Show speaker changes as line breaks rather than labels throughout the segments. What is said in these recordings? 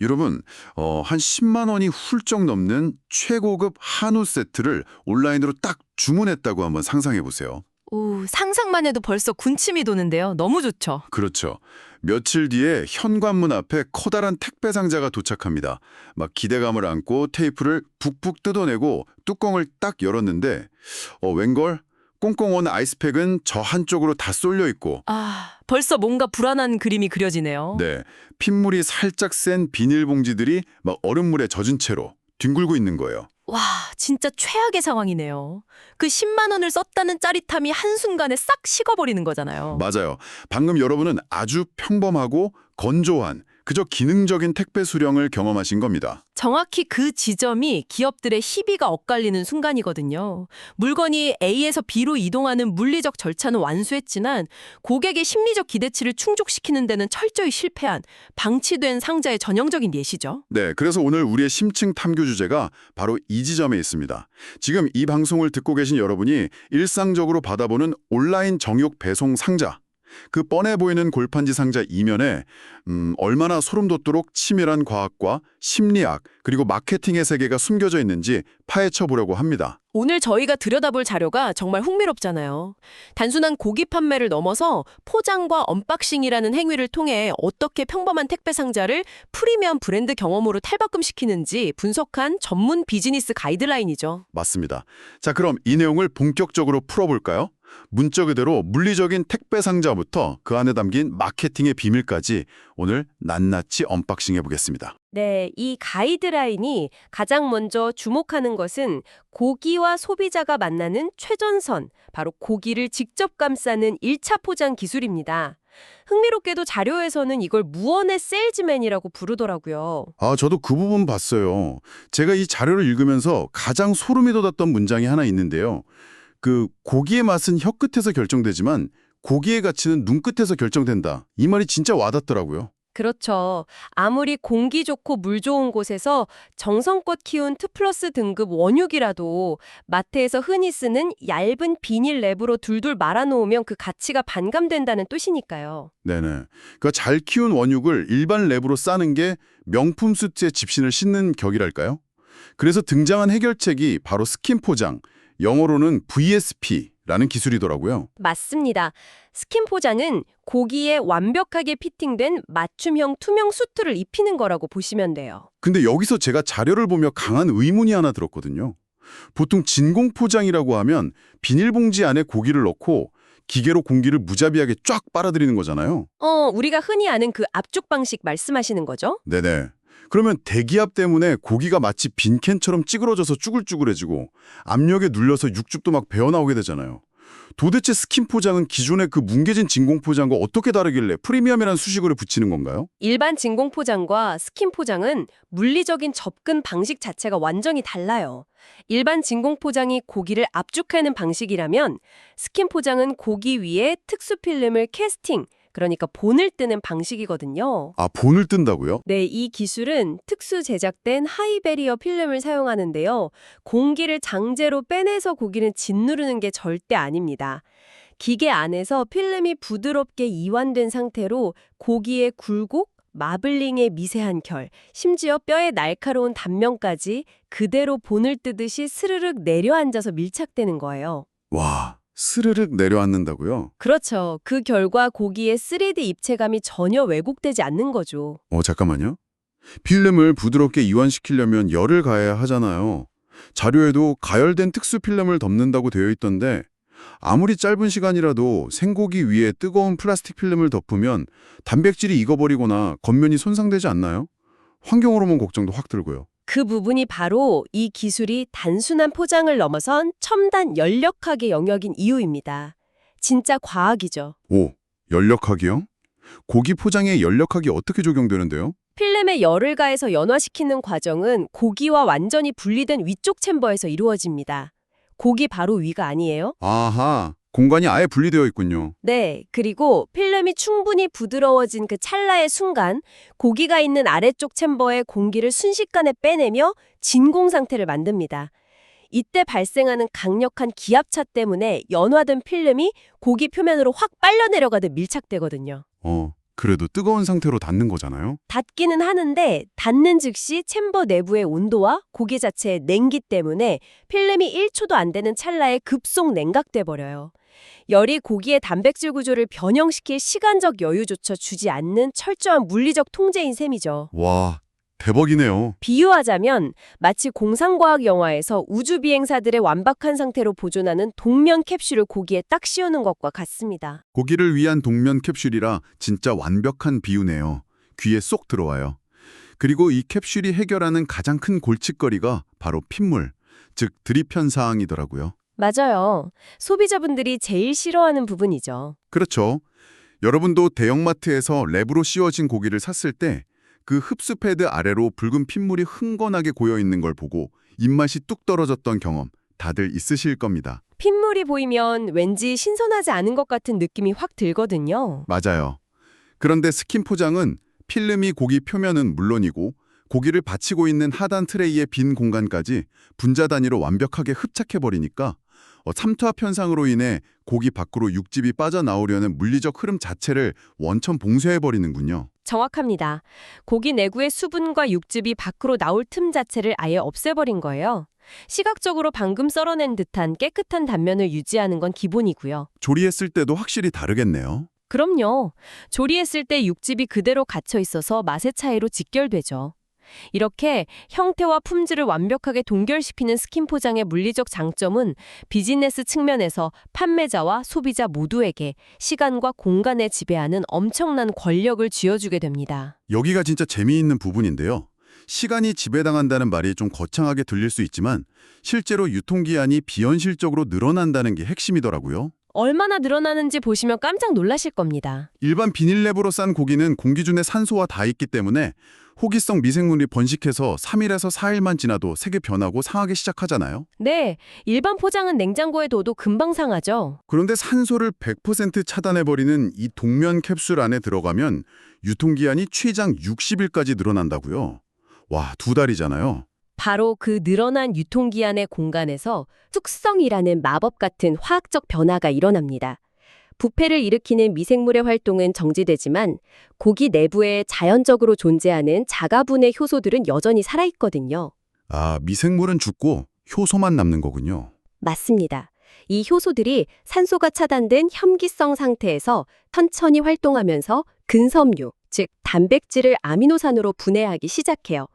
여러분, 한 10만 원이 훌쩍 넘는 최고급 한우 세트를 온라인으로 딱 주문했다고 한번 상상해 보세요.
오, 상상만 해도 벌써 군침이 도는데요. 너무 좋죠.
그렇죠. 며칠 뒤에 현관문 앞에 커다란 택배 상자가 도착합니다. 막 기대감을 안고 테이프를 북북 뜯어내고 뚜껑을 딱 열었는데 웬걸? 꽁꽁 온 아이스팩은 저 한쪽으로 다 쏠려 있고
아, 벌써 뭔가 불안한 그림이 그려지네요.
네, 핏물이 살짝 센 비닐봉지들이 막 얼음물에 젖은 채로 뒹굴고 있는 거예요.
와, 진짜 최악의 상황이네요. 그 10만 원을 썼다는 짜릿함이 한순간에 싹 식어버리는 거잖아요.
맞아요. 방금 여러분은 아주 평범하고 건조한 그저 기능적인 택배 수령을 경험하신 겁니다.
정확히 그 지점이 기업들의 희비가 엇갈리는 순간이거든요. 물건이 A에서 B로 이동하는 물리적 절차는 완수했지만 고객의 심리적 기대치를 충족시키는 데는 철저히 실패한 방치된 상자의 전형적인 예시죠.
네, 그래서 오늘 우리의 심층 탐구 주제가 바로 이 지점에 있습니다. 지금 이 방송을 듣고 계신 여러분이 일상적으로 받아보는 온라인 정육 배송 상자, 그 뻔해 보이는 골판지 상자 이면에 얼마나 소름 돋도록 치밀한 과학과 심리학 그리고 마케팅의 세계가 숨겨져 있는지 파헤쳐 보려고 합니다.
오늘 저희가 들여다볼 자료가 정말 흥미롭잖아요. 단순한 고기 판매를 넘어서 포장과 언박싱이라는 행위를 통해 어떻게 평범한 택배 상자를 프리미엄 브랜드 경험으로 탈바꿈시키는지 분석한 전문 비즈니스 가이드라인이죠.
맞습니다. 자, 그럼 이 내용을 본격적으로 풀어볼까요? 문자 그대로 물리적인 택배 상자부터 그 안에 담긴 마케팅의 비밀까지 오늘 낱낱이 언박싱 해보겠습니다.
네, 이 가이드라인이 가장 먼저 주목하는 것은 고기와 소비자가 만나는 최전선, 바로 고기를 직접 감싸는 1차 포장 기술입니다. 흥미롭게도 자료에서는 이걸 무언의 세일즈맨이라고 부르더라고요.
아, 저도 그 부분 봤어요. 제가 이 자료를 읽으면서 가장 소름이 돋았던 문장이 하나 있는데요. 그 고기의 맛은 혀 끝에서 결정되지만 고기의 가치는 눈끝에서 결정된다. 이 말이 진짜 와닿더라고요.
그렇죠. 아무리 공기 좋고 물 좋은 곳에서 정성껏 키운 2+ 등급 원육이라도 마트에서 흔히 쓰는 얇은 비닐 랩으로 둘둘 말아놓으면 그 가치가 반감된다는 뜻이니까요.
네네. 그 잘 키운 원육을 일반 랩으로 싸는 게 명품 수트에 집신을 싣는 격이랄까요? 그래서 등장한 해결책이 바로 스킨 포장, 영어로는 VSP라는 기술이더라고요.
맞습니다. 스킨 포장은 고기에 완벽하게 피팅된 맞춤형 투명 수트를 입히는 거라고 보시면 돼요.
근데 여기서 제가 자료를 보며 강한 의문이 하나 들었거든요. 보통 진공 포장이라고 하면 비닐봉지 안에 고기를 넣고 기계로 공기를 무자비하게 쫙 빨아들이는 거잖아요.
우리가 흔히 아는 그 압축 방식 말씀하시는 거죠?
네네. 그러면 대기압 때문에 고기가 마치 빈캔처럼 찌그러져서 쭈글쭈글해지고 압력에 눌려서 육즙도 막 배어나오게 되잖아요. 도대체 스킨 포장은 기존의 그 뭉개진 진공 포장과 어떻게 다르길래 프리미엄이라는 수식어를 붙이는 건가요?
일반 진공 포장과 스킨 포장은 물리적인 접근 방식 자체가 완전히 달라요. 일반 진공 포장이 고기를 압축하는 방식이라면 스킨 포장은 고기 위에 특수 필름을 캐스팅, 그러니까 본을 뜨는 방식이거든요.
아, 본을 뜬다고요?
네, 이 기술은 특수 제작된 하이베리어 필름을 사용하는데요. 공기를 장제로 빼내서 고기는 짓누르는 게 절대 아닙니다. 기계 안에서 필름이 부드럽게 이완된 상태로 고기의 굴곡, 마블링의 미세한 결, 심지어 뼈의 날카로운 단면까지 그대로 본을 뜨듯이 스르륵 내려앉아서 밀착되는 거예요.
와, 스르륵 내려앉는다고요?
그렇죠. 그 결과 고기의 3D 입체감이 전혀 왜곡되지 않는 거죠.
잠깐만요. 필름을 부드럽게 이완시키려면 열을 가해야 하잖아요. 자료에도 가열된 특수 필름을 덮는다고 되어 있던데 아무리 짧은 시간이라도 생고기 위에 뜨거운 플라스틱 필름을 덮으면 단백질이 익어버리거나 겉면이 손상되지 않나요? 환경호르몬 걱정도 확 들고요.
그 부분이 바로 이 기술이 단순한 포장을 넘어선 첨단 연력학의 영역인 이유입니다. 진짜 과학이죠.
오, 연력학이요? 고기 포장에 연력학이 어떻게 적용되는데요?
필름에 열을 가해서 연화시키는 과정은 고기와 완전히 분리된 위쪽 챔버에서 이루어집니다. 고기 바로 위가 아니에요?
아하, 공간이 아예 분리되어 있군요.
네, 그리고 필름이 충분히 부드러워진 그 찰나의 순간 고기가 있는 아래쪽 챔버에 공기를 순식간에 빼내며 진공 상태를 만듭니다. 이때 발생하는 강력한 기압차 때문에 연화된 필름이 고기 표면으로 확 빨려 내려가듯 밀착되거든요.
그래도 뜨거운 상태로 닿는 거잖아요.
닿기는 하는데 닿는 즉시 챔버 내부의 온도와 고기 자체의 냉기 때문에 필름이 1초도 안 되는 찰나에 급속 냉각돼 버려요. 열이 고기의 단백질 구조를 변형시킬 시간적 여유조차 주지 않는 철저한 물리적 통제인 셈이죠.
와, 대박이네요.
비유하자면 마치 공상과학 영화에서 우주 비행사들의 완박한 상태로 보존하는 동면 캡슐을 고기에 딱 씌우는 것과 같습니다.
고기를 위한 동면 캡슐이라 진짜 완벽한 비유네요. 귀에 쏙 들어와요. 그리고 이 캡슐이 해결하는 가장 큰 골칫거리가 바로 핏물, 즉 드립현 사항이더라고요.
맞아요. 소비자분들이 제일 싫어하는 부분이죠.
그렇죠. 여러분도 대형마트에서 랩으로 씌워진 고기를 샀을 때 그 흡수 패드 아래로 붉은 핏물이 흥건하게 고여 있는 걸 보고 입맛이 뚝 떨어졌던 경험 다들 있으실 겁니다.
핏물이 보이면 왠지 신선하지 않은 것 같은 느낌이 확 들거든요.
맞아요. 그런데 스킨 포장은 필름이 고기 표면은 물론이고 고기를 받치고 있는 하단 트레이의 빈 공간까지 분자 단위로 완벽하게 흡착해버리니까 삼투압 현상으로 인해 고기 밖으로 육즙이 빠져나오려는 물리적 흐름 자체를 원천 봉쇄해버리는군요.
정확합니다. 고기 내부의 수분과 육즙이 밖으로 나올 틈 자체를 아예 없애버린 거예요. 시각적으로 방금 썰어낸 듯한 깨끗한 단면을 유지하는 건 기본이고요.
조리했을 때도 확실히 다르겠네요.
그럼요. 조리했을 때 육즙이 그대로 갇혀 있어서 맛의 차이로 직결되죠. 이렇게 형태와 품질을 완벽하게 동결시키는 스킨 포장의 물리적 장점은 비즈니스 측면에서 판매자와 소비자 모두에게 시간과 공간을 지배하는 엄청난 권력을 쥐어주게 됩니다.
여기가 진짜 재미있는 부분인데요. 시간이 지배당한다는 말이 좀 거창하게 들릴 수 있지만 실제로 유통기한이 비현실적으로 늘어난다는 게 핵심이더라고요.
얼마나 늘어나는지 보시면 깜짝 놀라실 겁니다.
일반 비닐랩으로 싼 고기는 공기 중에 산소와 다 있기 때문에 호기성 미생물이 번식해서 3일에서 4일만 지나도 색이 변하고 상하기 시작하잖아요.
네, 일반 포장은 냉장고에 둬도 금방 상하죠.
그런데 산소를 100% 차단해버리는 이 동면 캡슐 안에 들어가면 유통기한이 최장 60일까지 늘어난다고요. 와, 2달이잖아요.
바로 그 늘어난 유통기한의 공간에서 숙성이라는 마법 같은 화학적 변화가 일어납니다. 부패를 일으키는 미생물의 활동은 정지되지만 고기 내부에 자연적으로 존재하는 자가분해 효소들은 여전히 살아있거든요.
아, 미생물은 죽고 효소만 남는 거군요.
맞습니다. 이 효소들이 산소가 차단된 혐기성 상태에서 천천히 활동하면서 근섬유, 즉 단백질을 아미노산으로 분해하기 시작해요.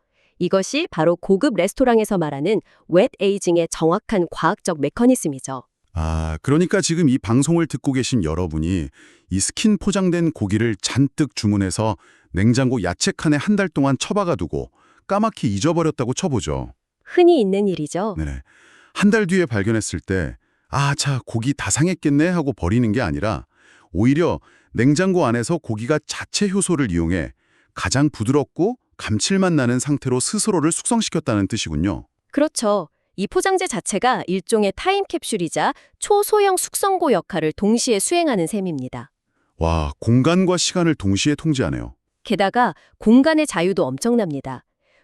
이것이 바로 고급 레스토랑에서 말하는 웻 에이징의 정확한 과학적 메커니즘이죠.
아, 그러니까 지금 이 방송을 듣고 계신 여러분이 이 스킨 포장된 고기를 잔뜩 주문해서 냉장고 야채 칸에 한 달 동안 처박아 두고 까맣게 잊어버렸다고 쳐보죠.
흔히 있는 일이죠.
네네. 한 달 뒤에 발견했을 때 아, 자, 고기 다 상했겠네 하고 버리는 게 아니라 오히려 냉장고 안에서 고기가 자체 효소를 이용해 가장 부드럽고 감칠맛 나는 상태로 스스로를 숙성시켰다는 뜻이군요.
그렇죠. 이 포장재 자체가 일종의 타임캡슐이자 초소형 숙성고 역할을 동시에 수행하는 셈입니다.
와, 공간과 시간을 동시에 통제하네요.
게다가 공간의 자유도 엄청납니다.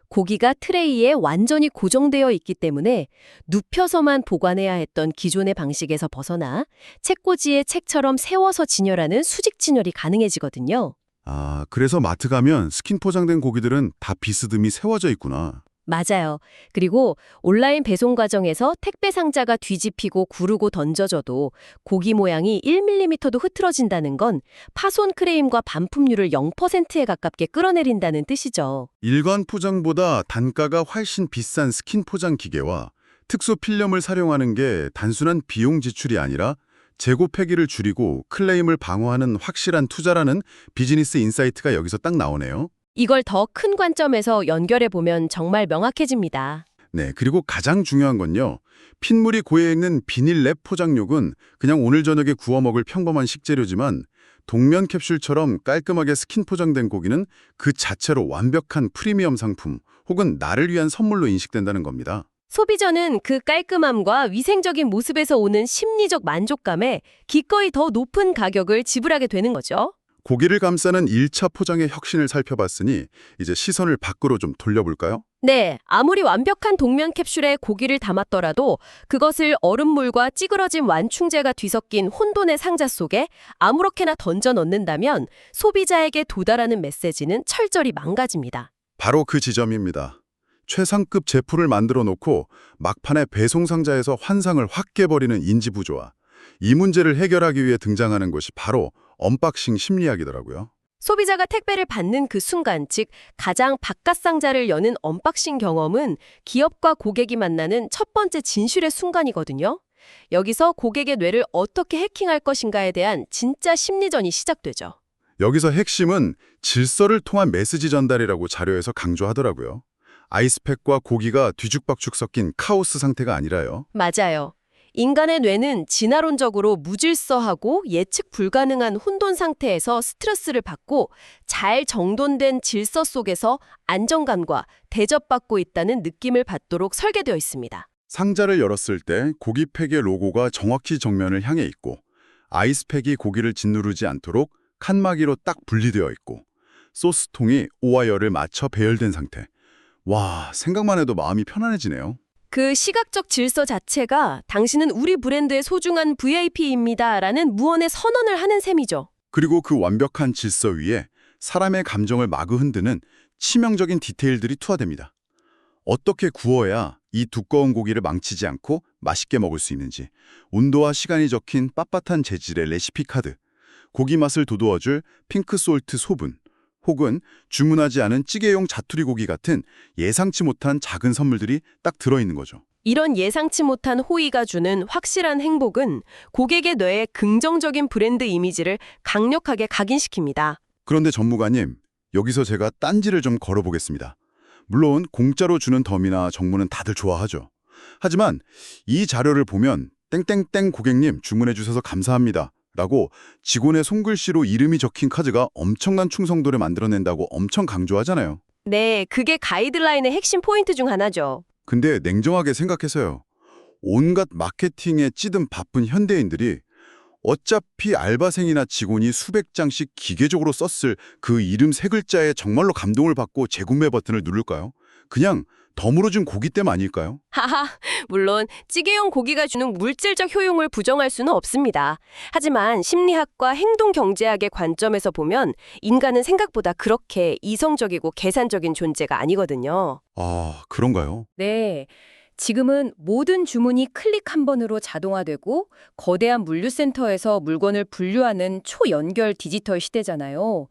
고기가 트레이에 완전히 고정되어 있기 때문에 눕혀서만 보관해야 했던 기존의 방식에서 벗어나 책꽂이에 책처럼 세워서 진열하는 수직 진열이 가능해지거든요.
아, 그래서 마트 가면 스킨 포장된 고기들은 다 비스듬히 세워져 있구나.
맞아요. 그리고 온라인 배송 과정에서 택배 상자가 뒤집히고 구르고 던져져도 고기 모양이 1mm도 흐트러진다는 건 파손 크레임과 반품률을 0%에 가깝게 끌어내린다는 뜻이죠.
일반 포장보다 단가가 훨씬 비싼 스킨 포장 기계와 특수 필름을 사용하는 게 단순한 비용 지출이 아니라 재고 폐기를 줄이고 클레임을 방어하는 확실한 투자라는 비즈니스 인사이트가 여기서 딱 나오네요.
이걸 더 큰 관점에서 연결해 보면 정말 명확해집니다.
네, 그리고 가장 중요한 건요. 핏물이 고여있는 비닐랩 포장육은 그냥 오늘 저녁에 구워 먹을 평범한 식재료지만 동면 캡슐처럼 깔끔하게 스킨 포장된 고기는 그 자체로 완벽한 프리미엄 상품 혹은 나를 위한 선물로 인식된다는 겁니다.
소비자는 그 깔끔함과 위생적인 모습에서 오는 심리적 만족감에 기꺼이 더 높은 가격을 지불하게 되는 거죠.
고기를 감싸는 1차 포장의 혁신을 살펴봤으니 이제 시선을 밖으로 좀 돌려볼까요?
네, 아무리 완벽한 동면 캡슐에 고기를 담았더라도 그것을 얼음물과 찌그러진 완충제가 뒤섞인 혼돈의 상자 속에 아무렇게나 던져 넣는다면 소비자에게 도달하는 메시지는 철저히 망가집니다.
바로 그 지점입니다. 최상급 제품을 만들어 놓고 막판에 배송 상자에서 환상을 확 깨버리는 인지 부조화. 이 문제를 해결하기 위해 등장하는 것이 바로 언박싱 심리학이더라고요.
소비자가 택배를 받는 그 순간, 즉 가장 바깥 상자를 여는 언박싱 경험은 기업과 고객이 만나는 첫 번째 진실의 순간이거든요. 여기서 고객의 뇌를 어떻게 해킹할 것인가에 대한 진짜 심리전이 시작되죠.
여기서 핵심은 질서를 통한 메시지 전달이라고 자료에서 강조하더라고요. 아이스팩과 고기가 뒤죽박죽 섞인 카오스 상태가 아니라요.
맞아요. 인간의 뇌는 진화론적으로 무질서하고 예측 불가능한 혼돈 상태에서 스트레스를 받고 잘 정돈된 질서 속에서 안정감과 대접받고 있다는 느낌을 받도록 설계되어 있습니다.
상자를 열었을 때 고기팩의 로고가 정확히 정면을 향해 있고 아이스팩이 고기를 짓누르지 않도록 칸막이로 딱 분리되어 있고 소스통이 오와 열을 맞춰 배열된 상태. 와, 생각만 해도 마음이 편안해지네요.
그 시각적 질서 자체가 당신은 우리 브랜드의 소중한 VIP입니다라는 무언의 선언을 하는 셈이죠.
그리고 그 완벽한 질서 위에 사람의 감정을 마구 흔드는 치명적인 디테일들이 투하됩니다. 어떻게 구워야 이 두꺼운 고기를 망치지 않고 맛있게 먹을 수 있는지, 온도와 시간이 적힌 빳빳한 재질의 레시피 카드, 고기 맛을 돋워줄 핑크솔트 소분, 혹은 주문하지 않은 찌개용 자투리 고기 같은 예상치 못한 작은 선물들이 딱 들어있는 거죠.
이런 예상치 못한 호의가 주는 확실한 행복은 고객의 뇌에 긍정적인 브랜드 이미지를 강력하게 각인시킵니다.
그런데 전무관님, 여기서 제가 딴지를 좀 걸어보겠습니다. 물론 공짜로 주는 덤이나 정보는 다들 좋아하죠. 하지만 이 자료를 보면 땡땡땡 고객님 주문해 주셔서 감사합니다 라고 직원의 손글씨로 이름이 적힌 카드가 엄청난 충성도를 만들어낸다고 엄청 강조하잖아요.
네, 그게 가이드라인의 핵심 포인트 중 하나죠.
근데 냉정하게 생각해서요. 온갖 마케팅에 찌든 바쁜 현대인들이 어차피 알바생이나 직원이 수백 장씩 기계적으로 썼을 그 이름 세 글자에 정말로 감동을 받고 재구매 버튼을 누를까요? 그냥 덤으로 준 고기 때문 아닐까요?
하하, 물론 찌개용 고기가 주는 물질적 효용을 부정할 수는 없습니다. 하지만 심리학과 행동경제학의 관점에서 보면 인간은 생각보다 그렇게 이성적이고 계산적인 존재가 아니거든요.
아, 그런가요?
네. 지금은 모든 주문이 클릭 한 번으로 자동화되고 거대한 물류센터에서 물건을 분류하는 초연결 디지털 시대잖아요.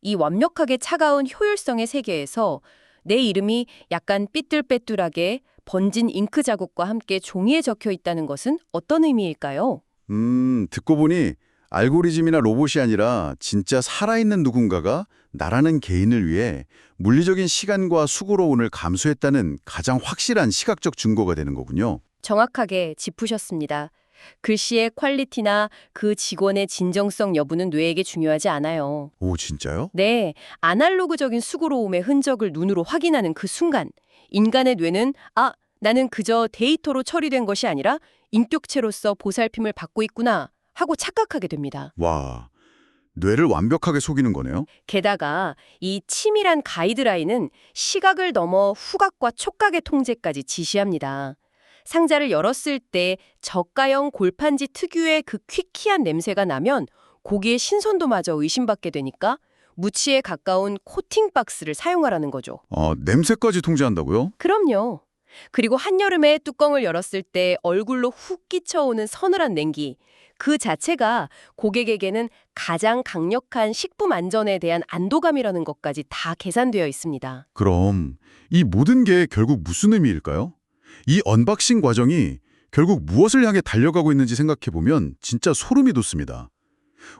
이 완벽하게 차가운 효율성의 세계에서 내 이름이 약간 삐뚤빼뚤하게 번진 잉크 자국과 함께 종이에 적혀 있다는 것은 어떤 의미일까요?
듣고 보니 알고리즘이나 로봇이 아니라 진짜 살아있는 누군가가 나라는 개인을 위해 물리적인 시간과 수고로움을 감수했다는 가장 확실한 시각적 증거가 되는 거군요.
정확하게 짚으셨습니다. 글씨의 퀄리티나 그 직원의 진정성 여부는 뇌에게 중요하지 않아요.
오, 진짜요?
네, 아날로그적인 수고로움의 흔적을 눈으로 확인하는 그 순간 인간의 뇌는 나는 그저 데이터로 처리된 것이 아니라 인격체로서 보살핌을 받고 있구나 하고 착각하게 됩니다.
와, 뇌를 완벽하게 속이는 거네요.
게다가 이 치밀한 가이드라인은 시각을 넘어 후각과 촉각의 통제까지 지시합니다. 상자를 열었을 때 저가형 골판지 특유의 그 퀴퀴한 냄새가 나면 고기의 신선도마저 의심받게 되니까 무치에 가까운 코팅 박스를 사용하라는 거죠.
냄새까지 통제한다고요?
그럼요. 그리고 한여름에 뚜껑을 열었을 때 얼굴로 훅 끼쳐오는 서늘한 냉기. 그 자체가 고객에게는 가장 강력한 식품 안전에 대한 안도감이라는 것까지 다 계산되어 있습니다.
그럼 이 모든 게 결국 무슨 의미일까요? 이 언박싱 과정이 결국 무엇을 향해 달려가고 있는지 생각해보면 진짜 소름이 돋습니다.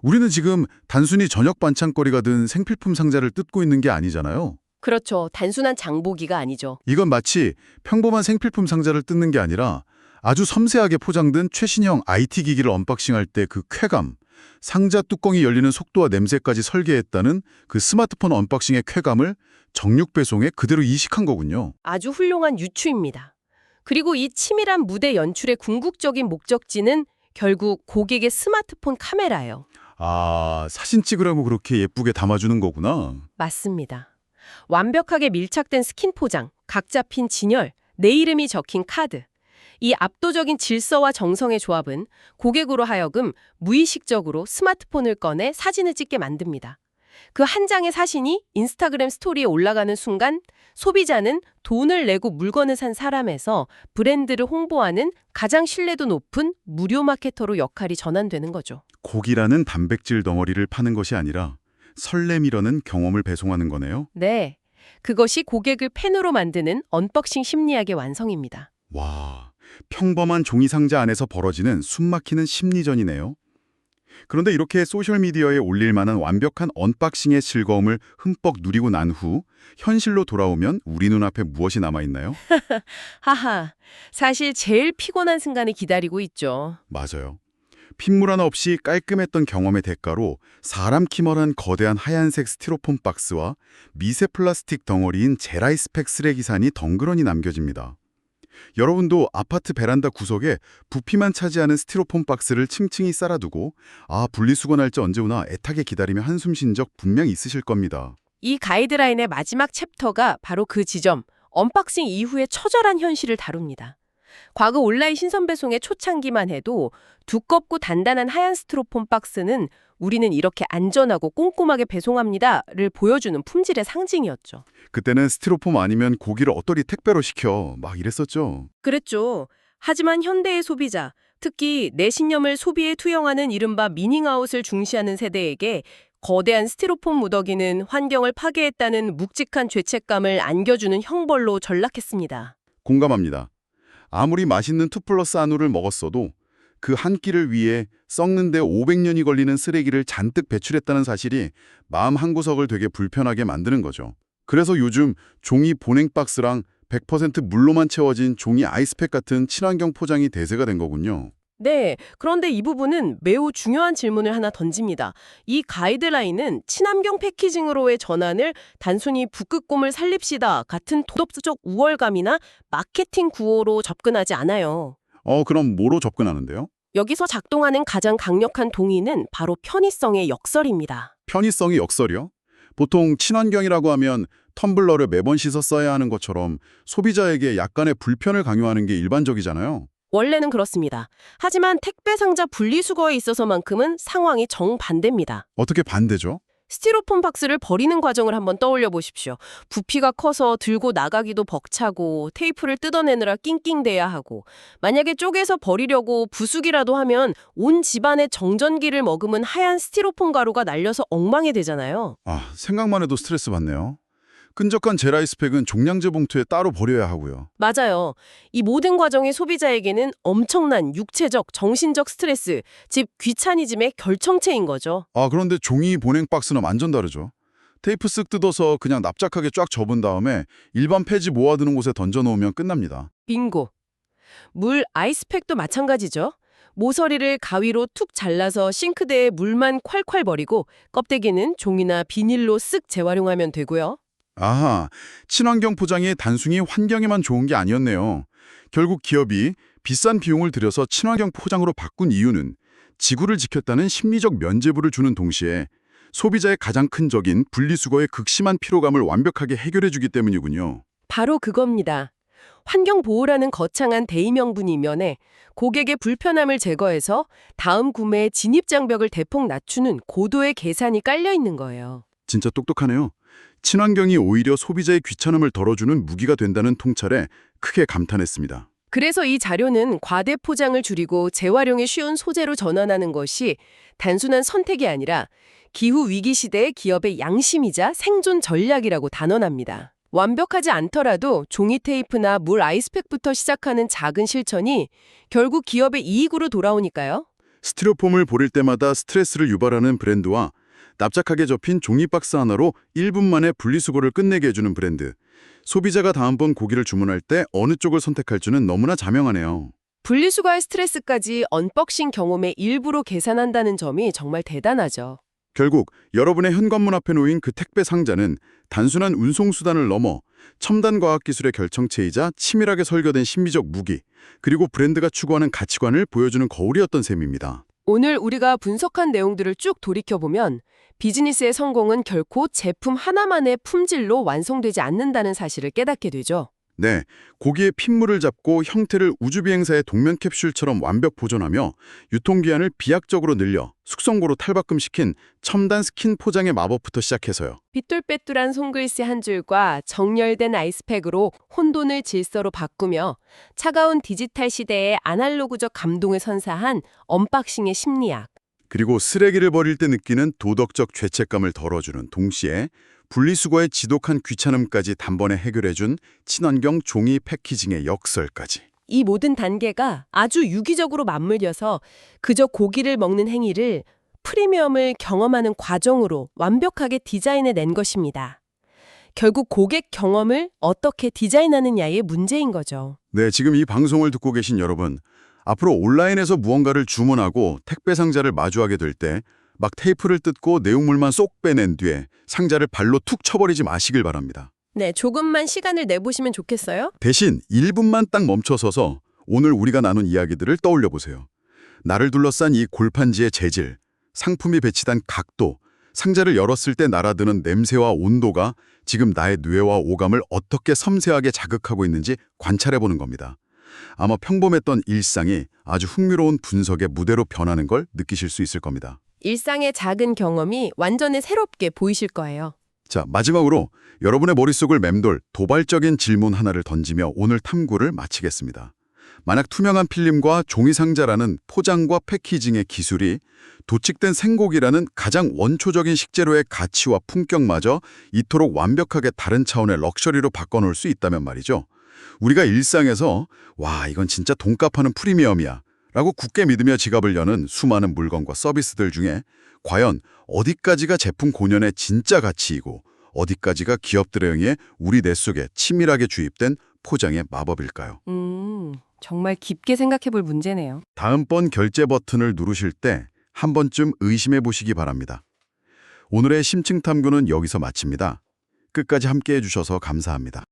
우리는 지금 단순히 저녁 반찬거리가 든 생필품 상자를 뜯고 있는 게 아니잖아요.
그렇죠. 단순한 장보기가 아니죠.
이건 마치 평범한 생필품 상자를 뜯는 게 아니라 아주 섬세하게 포장된 최신형 IT 기기를 언박싱할 때 그 쾌감, 상자 뚜껑이 열리는 속도와 냄새까지 설계했다는 그 스마트폰 언박싱의 쾌감을 정육 배송에 그대로 이식한 거군요.
아주 훌륭한 유추입니다. 그리고 이 치밀한 무대 연출의 궁극적인 목적지는 결국 고객의 스마트폰 카메라예요.
아, 사진 찍으라고 그렇게 예쁘게 담아주는 거구나.
맞습니다. 완벽하게 밀착된 스킨 포장, 각 잡힌 진열, 내 이름이 적힌 카드. 이 압도적인 질서와 정성의 조합은 고객으로 하여금 무의식적으로 스마트폰을 꺼내 사진을 찍게 만듭니다. 그 한 장의 사진이 인스타그램 스토리에 올라가는 순간 소비자는 돈을 내고 물건을 산 사람에서 브랜드를 홍보하는 가장 신뢰도 높은 무료 마케터로 역할이 전환되는 거죠.
고기라는 단백질 덩어리를 파는 것이 아니라 설렘이라는 경험을 배송하는 거네요.
네, 그것이 고객을 팬으로 만드는 언박싱 심리학의 완성입니다.
와, 평범한 종이 상자 안에서 벌어지는 숨막히는 심리전이네요. 그런데 이렇게 소셜미디어에 올릴 만한 완벽한 언박싱의 즐거움을 흠뻑 누리고 난 후 현실로 돌아오면 우리 눈앞에 무엇이 남아있나요?
하하, 사실 제일 피곤한 순간이 기다리고 있죠.
맞아요. 핏물 하나 없이 깔끔했던 경험의 대가로 사람 키멀한 거대한 하얀색 스티로폼 박스와 미세 플라스틱 덩어리인 제라이스펙 쓰레기산이 덩그러니 남겨집니다. 여러분도 아파트 베란다 구석에 부피만 차지하는 스티로폼 박스를 층층이 쌓아두고 분리수거 날짜 언제 오나 애타게 기다리며 한숨 쉰 적 분명 있으실 겁니다.
이 가이드라인의 마지막 챕터가 바로 그 지점, 언박싱 이후의 처절한 현실을 다룹니다. 과거 온라인 신선 배송의 초창기만 해도 두껍고 단단한 하얀 스티로폼 박스는 우리는 이렇게 안전하고 꼼꼼하게 배송합니다를 보여주는 품질의 상징이었죠.
그때는 스티로폼 아니면 고기를 어떠리 택배로 시켜 막 이랬었죠.
그랬죠. 하지만 현대의 소비자, 특히 내 신념을 소비에 투영하는 이른바 미닝아웃을 중시하는 세대에게 거대한 스티로폼 무더기는 환경을 파괴했다는 묵직한 죄책감을 안겨주는 형벌로 전락했습니다.
공감합니다. 아무리 맛있는 2플러스 한우를 먹었어도 그 한 끼를 위해 썩는데 500년이 걸리는 쓰레기를 잔뜩 배출했다는 사실이 마음 한구석을 되게 불편하게 만드는 거죠. 그래서 요즘 종이 보냉 박스랑 100% 물로만 채워진 종이 아이스팩 같은 친환경 포장이 대세가 된 거군요.
네, 그런데 이 부분은 매우 중요한 질문을 하나 던집니다. 이 가이드라인은 친환경 패키징으로의 전환을 단순히 북극곰을 살립시다 같은 도덕적 우월감이나 마케팅 구호로 접근하지 않아요.
그럼 뭐로 접근하는데요?
여기서 작동하는 가장 강력한 동의는 바로 편의성의 역설입니다.
편의성이 역설이요? 보통 친환경이라고 하면 텀블러를 매번 씻어 써야 하는 것처럼 소비자에게 약간의 불편을 강요하는 게 일반적이잖아요.
원래는 그렇습니다. 하지만 택배 상자 분리수거에 있어서만큼은 상황이 정반대입니다.
어떻게 반대죠?
스티로폼 박스를 버리는 과정을 한번 떠올려 보십시오. 부피가 커서 들고 나가기도 벅차고 테이프를 뜯어내느라 낑낑대야 하고 만약에 쪼개서 버리려고 부수기라도 하면 온 집안에 정전기를 머금은 하얀 스티로폼 가루가 날려서 엉망이 되잖아요.
생각만 해도 스트레스 받네요. 끈적한 제라이스팩은 종량제 봉투에 따로 버려야 하고요.
맞아요. 이 모든 과정이 소비자에게는 엄청난 육체적, 정신적 스트레스, 즉 귀차니즘의 결정체인 거죠.
그런데 종이 보냉 박스는 완전 다르죠. 테이프 쓱 뜯어서 그냥 납작하게 쫙 접은 다음에 일반 폐지 모아두는 곳에 던져놓으면 끝납니다.
빙고. 물 아이스팩도 마찬가지죠. 모서리를 가위로 툭 잘라서 싱크대에 물만 콸콸 버리고 껍데기는 종이나 비닐로 쓱 재활용하면 되고요.
친환경 포장이 단순히 환경에만 좋은 게 아니었네요. 결국 기업이 비싼 비용을 들여서 친환경 포장으로 바꾼 이유는 지구를 지켰다는 심리적 면죄부를 주는 동시에 소비자의 가장 큰 적인 분리수거의 극심한 피로감을 완벽하게 해결해주기 때문이군요.
바로 그겁니다. 환경보호라는 거창한 대의명분이 면에 고객의 불편함을 제거해서 다음 구매의 진입장벽을 대폭 낮추는 고도의 계산이 깔려 있는 거예요.
진짜 똑똑하네요. 친환경이 오히려 소비자의 귀찮음을 덜어주는 무기가 된다는 통찰에 크게 감탄했습니다.
그래서 이 자료는 과대 포장을 줄이고 재활용이 쉬운 소재로 전환하는 것이 단순한 선택이 아니라 기후 위기 시대의 기업의 양심이자 생존 전략이라고 단언합니다. 완벽하지 않더라도 종이 테이프나 물 아이스팩부터 시작하는 작은 실천이 결국 기업의 이익으로 돌아오니까요.
스티로폼을 버릴 때마다 스트레스를 유발하는 브랜드와 납작하게 접힌 종이박스 하나로 1분 만에 분리수거를 끝내게 해주는 브랜드. 소비자가 다음번 고기를 주문할 때 어느 쪽을 선택할지는 너무나 자명하네요.
분리수거의 스트레스까지 언박싱 경험의 일부로 계산한다는 점이 정말 대단하죠.
결국 여러분의 현관문 앞에 놓인 그 택배 상자는 단순한 운송수단을 넘어 첨단 과학기술의 결정체이자 치밀하게 설계된 심미적 무기, 그리고 브랜드가 추구하는 가치관을 보여주는 거울이었던 셈입니다.
오늘 우리가 분석한 내용들을 쭉 돌이켜보면 비즈니스의 성공은 결코 제품 하나만의 품질로 완성되지 않는다는 사실을 깨닫게 되죠.
네, 고기의 핏물을 잡고 형태를 우주비행사의 동면 캡슐처럼 완벽 보존하며 유통기한을 비약적으로 늘려 숙성고로 탈바꿈시킨 첨단 스킨 포장의 마법부터 시작해서요.
삐뚤빼뚤한 손글씨 한 줄과 정렬된 아이스팩으로 혼돈을 질서로 바꾸며 차가운 디지털 시대의 아날로그적 감동을 선사한 언박싱의 심리학.
그리고 쓰레기를 버릴 때 느끼는 도덕적 죄책감을 덜어주는 동시에 분리수거의 지독한 귀찮음까지 단번에 해결해준 친환경 종이 패키징의 역설까지.
이 모든 단계가 아주 유기적으로 맞물려서 그저 고기를 먹는 행위를 프리미엄을 경험하는 과정으로 완벽하게 디자인해낸 것입니다. 결국 고객 경험을 어떻게 디자인하느냐의 문제인 거죠.
네, 지금 이 방송을 듣고 계신 여러분, 앞으로 온라인에서 무언가를 주문하고 택배 상자를 마주하게 될 때 막 테이프를 뜯고 내용물만 쏙 빼낸 뒤에 상자를 발로 툭 쳐버리지 마시길 바랍니다.
네, 조금만 시간을 내보시면 좋겠어요.
대신 1분만 딱 멈춰서서 오늘 우리가 나눈 이야기들을 떠올려 보세요. 나를 둘러싼 이 골판지의 재질, 상품이 배치된 각도, 상자를 열었을 때 날아드는 냄새와 온도가 지금 나의 뇌와 오감을 어떻게 섬세하게 자극하고 있는지 관찰해 보는 겁니다. 아마 평범했던 일상이 아주 흥미로운 분석의 무대로 변하는 걸 느끼실 수 있을 겁니다.
일상의 작은 경험이 완전히 새롭게 보이실 거예요.
자, 마지막으로 여러분의 머릿속을 맴돌 도발적인 질문 하나를 던지며 오늘 탐구를 마치겠습니다. 만약 투명한 필름과 종이 상자라는 포장과 패키징의 기술이 도축된 생고기라는 가장 원초적인 식재료의 가치와 품격마저 이토록 완벽하게 다른 차원의 럭셔리로 바꿔놓을 수 있다면 말이죠. 우리가 일상에서 와, 이건 진짜 돈값 하는 프리미엄이야 라고 굳게 믿으며 지갑을 여는 수많은 물건과 서비스들 중에 과연 어디까지가 제품 본연의 진짜 가치이고 어디까지가 기업들에 의해 우리 뇌 속에 치밀하게 주입된 포장의 마법일까요?
정말 깊게 생각해 볼 문제네요.
다음번 결제 버튼을 누르실 때 한 번쯤 의심해 보시기 바랍니다. 오늘의 심층 탐구는 여기서 마칩니다. 끝까지 함께해 주셔서 감사합니다.